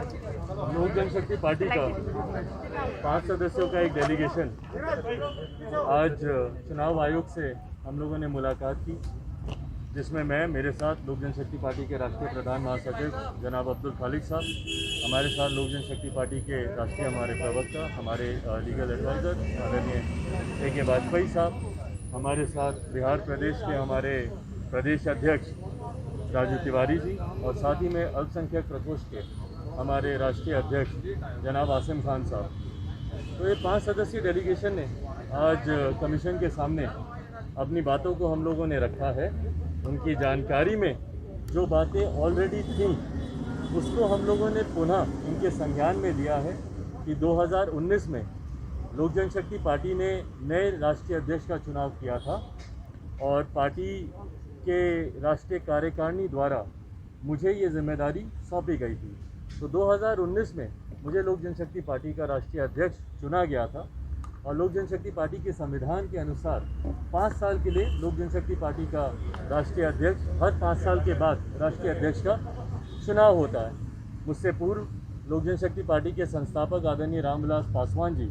लोक जनशक्ति पार्टी का 5 सदस्यों का एक डेलीगेशन आज चुनाव आयोग से हम लोगों ने मुलाकात की, जिसमें मैं, मेरे साथ लोक जनशक्ति पार्टी के राष्ट्रीय प्रधान महासचिव जनाब अब्दुल खालिक साहब, हमारे साथ लोक जनशक्ति पार्टी के राष्ट्रीय हमारे प्रवक्ता, हमारे लीगल एडवाइज़र आदरणीय A.K. वाजपेयी साहब, हमारे साथ बिहार प्रदेश के हमारे प्रदेश अध्यक्ष राजू तिवारी जी, और साथ ही में अल्पसंख्यक प्रकोष्ठ के हमारे राष्ट्रीय अध्यक्ष जनाब आसिम खान साहब। तो ये 5 सदस्यीय डेलीगेशन ने आज कमीशन के सामने अपनी बातों को हम लोगों ने रखा है। उनकी जानकारी में जो बातें ऑलरेडी थीं उसको हम लोगों ने पुनः उनके संज्ञान में लिया है कि 2019 में लोक जनशक्ति पार्टी ने नए राष्ट्रीय अध्यक्ष का चुनाव किया था और पार्टी के राष्ट्रीय कार्यकारिणी द्वारा मुझे ये जिम्मेदारी सौंपी गई थी। तो 2019 में मुझे लोक जनशक्ति पार्टी का राष्ट्रीय अध्यक्ष चुना गया था और लोक जनशक्ति पार्टी के संविधान के अनुसार 5 साल के लिए लोक जनशक्ति पार्टी का राष्ट्रीय अध्यक्ष, हर 5 साल के बाद राष्ट्रीय अध्यक्ष का चुनाव होता है। मुझसे पूर्व लोक जनशक्ति पार्टी के संस्थापक आदरणीय रामविलास पासवान जी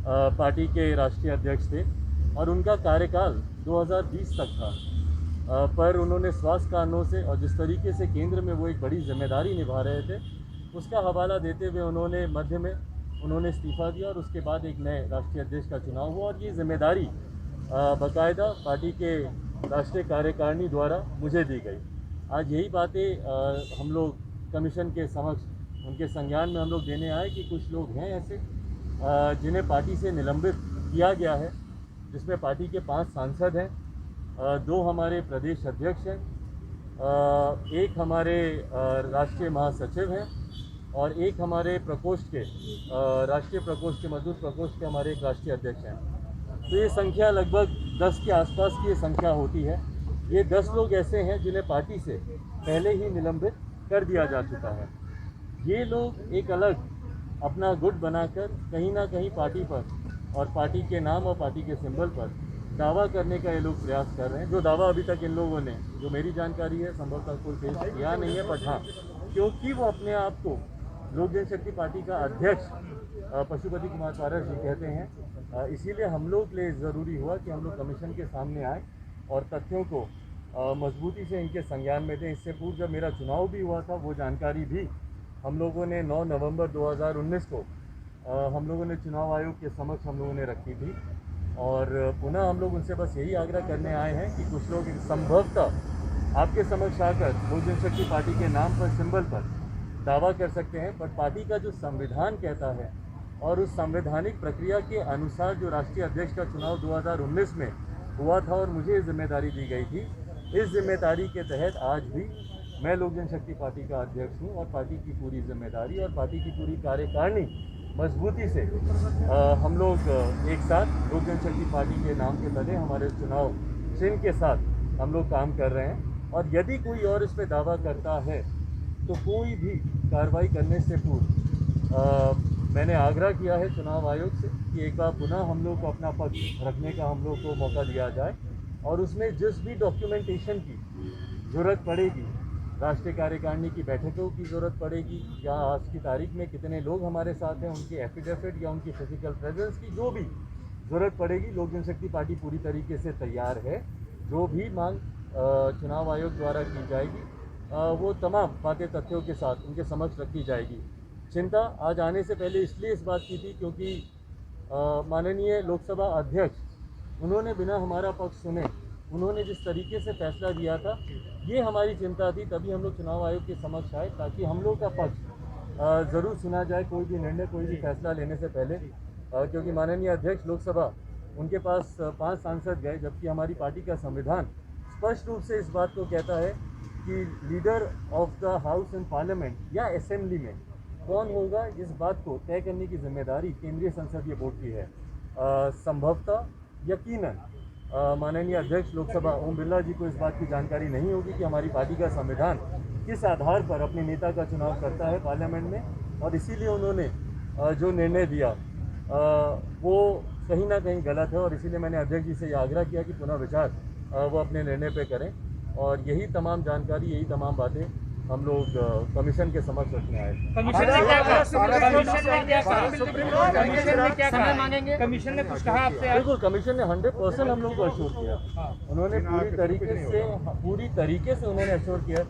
पार्टी के राष्ट्रीय अध्यक्ष थे और उनका कार्यकाल 2020 तक था, पर उन्होंने स्वास्थ्य कारणों से और जिस तरीके से केंद्र में वो एक बड़ी जिम्मेदारी निभा रहे थे उसका हवाला देते हुए उन्होंने मध्य में इस्तीफा दिया और उसके बाद एक नए राष्ट्रीय अध्यक्ष का चुनाव हुआ और ये जिम्मेदारी बाकायदा पार्टी के राष्ट्रीय कार्यकारिणी द्वारा मुझे दी गई। आज यही बातें हम लोग कमीशन के समक्ष उनके संज्ञान में हम लोग देने आए कि कुछ लोग हैं ऐसे जिन्हें पार्टी से निलंबित किया गया है, जिसमें पार्टी के 5 सांसद हैं, 2 हमारे प्रदेश अध्यक्ष हैं, एक हमारे राष्ट्रीय महासचिव हैं और एक हमारे प्रकोष्ठ के राष्ट्रीय प्रकोष्ठ के मजदूर प्रकोष्ठ के हमारे एक राष्ट्रीय अध्यक्ष हैं। तो ये संख्या लगभग 10 के आसपास की ये संख्या होती है। ये 10 लोग ऐसे हैं जिन्हें पार्टी से पहले ही निलंबित कर दिया जा चुका है। ये लोग एक अलग अपना गुट बनाकर कहीं ना कहीं पार्टी पर और पार्टी के नाम और पार्टी के सिंबल पर दावा करने का ये लोग प्रयास कर रहे हैं, जो दावा अभी तक इन लोगों ने, जो मेरी जानकारी है, संभवतः कोई पेश किया नहीं है। पर हाँ, क्योंकि वो अपने आप को लोक जनशक्ति पार्टी का अध्यक्ष पशुपति कुमार पारस जी कहते हैं, इसीलिए हम लोग के लिए ज़रूरी हुआ कि हम लोग कमीशन के सामने आए और तथ्यों को मजबूती से इनके संज्ञान में दें। इससे पूर्व जब मेरा चुनाव भी हुआ था वो जानकारी भी हम लोगों ने 9 नवंबर 2019 को हम लोगों ने चुनाव आयोग के समक्ष हम लोगों ने रखी थी और पुनः हम लोग उनसे बस यही आग्रह करने आए हैं कि कुछ लोग संभवतः आपके समक्ष आकर लोक जनशक्ति पार्टी के नाम पर, सिंबल पर दावा कर सकते हैं, पर पार्टी का जो संविधान कहता है और उस संवैधानिक प्रक्रिया के अनुसार जो राष्ट्रीय अध्यक्ष का चुनाव 2019 में हुआ था और मुझे जिम्मेदारी दी गई थी, इस जिम्मेदारी के तहत आज भी मैं लोक जनशक्ति पार्टी का अध्यक्ष हूं और पार्टी की पूरी जिम्मेदारी और पार्टी की पूरी कार्यकारिणी मजबूती से हम लोग एक साथ लोक जनशक्ति पार्टी के नाम के तले हमारे चुनाव चिन्ह के साथ हम लोग काम कर रहे हैं। और यदि कोई और इस पर दावा करता है तो कोई भी कार्रवाई करने से पूर्व मैंने आग्रह किया है चुनाव आयोग से कि एक बार पुनः हम लोग को अपना पक्ष रखने का हम लोग को मौका दिया जाए और उसमें जिस भी डॉक्यूमेंटेशन की ज़रूरत पड़ेगी, राष्ट्रीय कार्यकारिणी की बैठकों की ज़रूरत पड़ेगी या आज की तारीख में कितने लोग हमारे साथ हैं उनकी एफिडेविट या उनकी फिजिकल प्रेजेंस की जो भी ज़रूरत पड़ेगी, लोक जनशक्ति पार्टी पूरी तरीके से तैयार है। जो भी मांग चुनाव आयोग द्वारा की जाएगी वो तमाम बातें तथ्यों के साथ उनके समक्ष रखी जाएगी। चिंता आज आने से पहले इसलिए इस बात की थी क्योंकि माननीय लोकसभा अध्यक्ष उन्होंने बिना हमारा पक्ष सुने उन्होंने जिस तरीके से फैसला दिया था, ये हमारी चिंता थी। तभी हम लोग चुनाव आयोग के समक्ष आए ताकि हम लोग का पक्ष ज़रूर सुना जाए कोई भी निर्णय, कोई भी फैसला लेने से पहले। क्योंकि माननीय अध्यक्ष लोकसभा, उनके पास 5 सांसद गए, जबकि हमारी पार्टी का संविधान स्पष्ट रूप से इस बात को कहता है कि leader of the house in parliament या असेंबली में कौन होगा, इस बात को तय करने की जिम्मेदारी केंद्रीय संसदीय बोर्ड की है। संभवतः यकीनन माननीय अध्यक्ष लोकसभा ओम बिरला जी को इस बात की जानकारी नहीं होगी कि हमारी पार्टी का संविधान किस आधार पर अपने नेता का चुनाव करता है पार्लियामेंट में, और इसीलिए उन्होंने जो निर्णय दिया वो कहीं ना कहीं गलत है। और इसीलिए मैंने अध्यक्ष जी से यह आग्रह किया कि पुनः विचार वो अपने निर्णय पे करें और यही तमाम जानकारी, यही तमाम बातें हम लोग कमीशन के समक्ष रखने आए थे। कमीशन ने क्या कहा? कमीशन ने क्या कहा? कमीशन ने क्या कहा? मांगेंगे? कमीशन ने कुछ कहा आपसे? बिल्कुल, कमीशन ने 100% हम लोग को अश्योर किया। उन्होंने पूरी तरीके से उन्होंने अश्योर किया।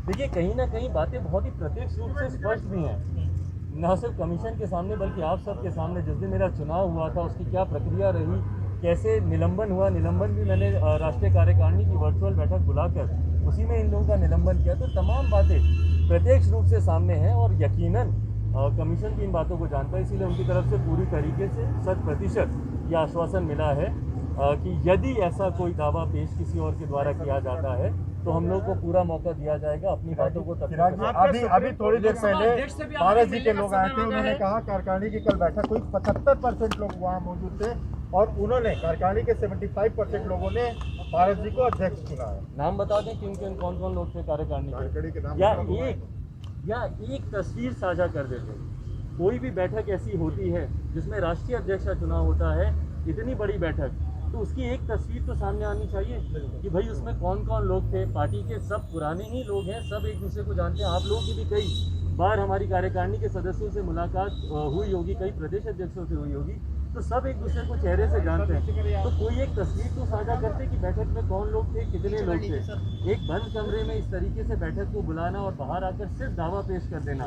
देखिए, कहीं ना कहीं बातें बहुत ही प्रत्यक्ष रूप से स्पष्ट भी हैं, न सिर्फ कमीशन के सामने बल्कि आप सबके सामने। जिस दिन मेरा चुनाव हुआ था उसकी क्या प्रक्रिया रही, कैसे निलंबन हुआ, निलंबन भी मैंने राष्ट्रीय कार्यकारिणी की वर्चुअल बैठक बुलाकर उसी में इन लोगों का निलंबन किया। तो तमाम बातें प्रत्यक्ष रूप से सामने हैं और यकीनन कमीशन भी इन बातों को जानता है। इसीलिए उनकी तरफ से पूरी तरीके से 100% यह आश्वासन मिला है कि यदि ऐसा कोई दावा पेश किसी और के द्वारा किया जाता है तो हम लोग को पूरा मौका दिया जाएगा अपनी बातों को तब तक। अभी थोड़ी देर पहले पारस जी के लोग आए थे, उन्होंने कहा कार्यकारिणी की कल बैठक हुई, 75% लोग वहाँ मौजूद थे और उन्होंने कार्यकारिणी के 75% लोगों ने पारस जी को अध्यक्ष चुना है। नाम बता दें किन किन कौन कौन लोग थे कार्यकारिणी के, या एक तस्वीर साझा कर देते। कोई भी बैठक ऐसी होती है जिसमें राष्ट्रीय अध्यक्ष का चुनाव होता है, इतनी बड़ी बैठक, तो उसकी एक तस्वीर तो सामने आनी चाहिए कि भाई उसमें कौन कौन लोग थे। पार्टी के सब पुराने ही लोग हैं, सब एक दूसरे को जानते हैं। आप लोगों की भी कई बार हमारी कार्यकारिणी के सदस्यों से मुलाकात हुई होगी, कई प्रदेश अध्यक्षों से हुई होगी, तो सब एक दूसरे को चेहरे से जानते हैं। तो कोई एक तस्वीर तो साझा करते कि बैठक में कौन लोग थे, कितने लोग थे। एक बंद कमरे में इस तरीके से बैठक को बुलाना और बाहर आकर सिर्फ दावा पेश कर देना